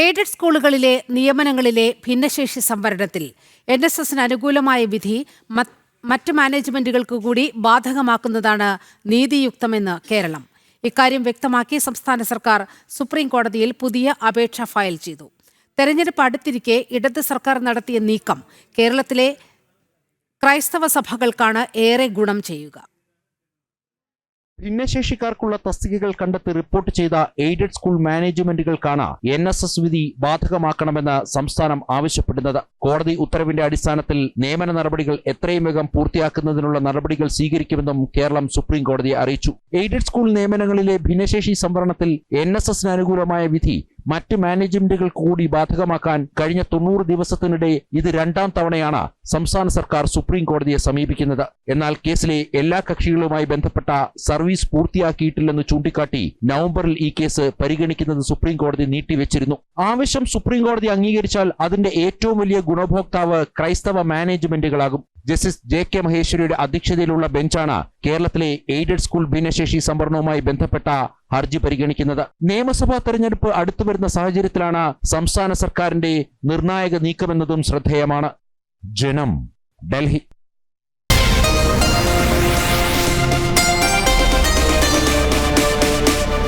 Aided സ്കൂളുകളിലെ നിയമനങ്ങളിലെ ഭിന്നശേഷി സംവരണത്തിൽ NSSന് അനുകൂലമായ വിധി മറ്റ് മാനേജ്മെന്റുകൾക്ക് കൂടി ബാധകമാക്കുന്നതാണ് നീതിയുക്തമെന്ന് കേരളം. ഇക്കാര്യം വ്യക്തമാക്കി സംസ്ഥാന സർക്കാർ സുപ്രീം കോടതിയിൽ പുതിയ അപേക്ഷ ഫയൽ ചെയ്തു. തെരഞ്ഞെടുപ്പ് അടുത്തിരിക്കെ ഇടത് സർക്കാർ നടത്തിയ നീക്കം കേരളത്തിലെ ക്രൈസ്തവ സഭകൾക്കാണ് ഏറെ ഗുണം ചെയ്യുക. ഭിന്നശേഷിക്കാർക്കുള്ള തസ്തികകൾ കണ്ടെത്തി റിപ്പോർട്ട് ചെയ്ത എയ്ഡഡ് സ്കൂൾ മാനേജ്മെന്റുകൾക്കാണ് NSS വിധി ബാധകമാക്കണമെന്ന് സംസ്ഥാനം ആവശ്യപ്പെടുന്നത്. കോടതി ഉത്തരവിന്റെ അടിസ്ഥാനത്തിൽ നിയമന നടപടികൾ എത്രയും വേഗം പൂർത്തിയാക്കുന്നതിനുള്ള നടപടികൾ സ്വീകരിക്കുമെന്നും കേരളം സുപ്രീം കോടതിയെ അറിയിച്ചു. എയ്ഡഡ് സ്കൂൾ നിയമനങ്ങളിലെ ഭിന്നശേഷി സംവരണത്തിൽ NSSന് അനുകൂലമായ വിധി മറ്റ് മാനേജ്മെന്റുകൾക്ക് കൂടി ബാധകമാക്കാൻ കഴിഞ്ഞ 90 ദിവസത്തിനിടെ ഇത് രണ്ടാം തവണയാണ് സംസ്ഥാന സർക്കാർ സുപ്രീം കോടതിയെ സമീപിക്കുന്നത്. എന്നാൽ കേസിലെ എല്ലാ കക്ഷികളുമായി ബന്ധപ്പെട്ട സർവീസ് പൂർത്തിയാക്കിയിട്ടില്ലെന്ന് ചൂണ്ടിക്കാട്ടി നവംബറിൽ ഈ കേസ് പരിഗണിക്കുന്നത് സുപ്രീം കോടതി നീട്ടിവെച്ചിരുന്നു. ആവശ്യം സുപ്രീം കോടതി അംഗീകരിച്ചാൽ അതിന്റെ ഏറ്റവും വലിയ ഗുണഭോക്താവ് ക്രൈസ്തവ മാനേജ്മെന്റുകളാകും. ജസ്റ്റിസ് JK മഹേശ്വരിയുടെ അധ്യക്ഷതയിലുള്ള ബെഞ്ചാണ് കേരളത്തിലെ എയ്ഡഡ് സ്കൂൾ ഭിന്നശേഷി സംവരണവുമായി ബന്ധപ്പെട്ട ഹർജി പരിഗണിക്കുന്നത്. നിയമസഭാ തെരഞ്ഞെടുപ്പ് അടുത്തുവരുന്ന സാഹചര്യത്തിലാണ് സംസ്ഥാന സർക്കാരിന്റെ നിർണായക നീക്കമെന്നതും ശ്രദ്ധേയമാണ്. ജനം, ഡൽഹി.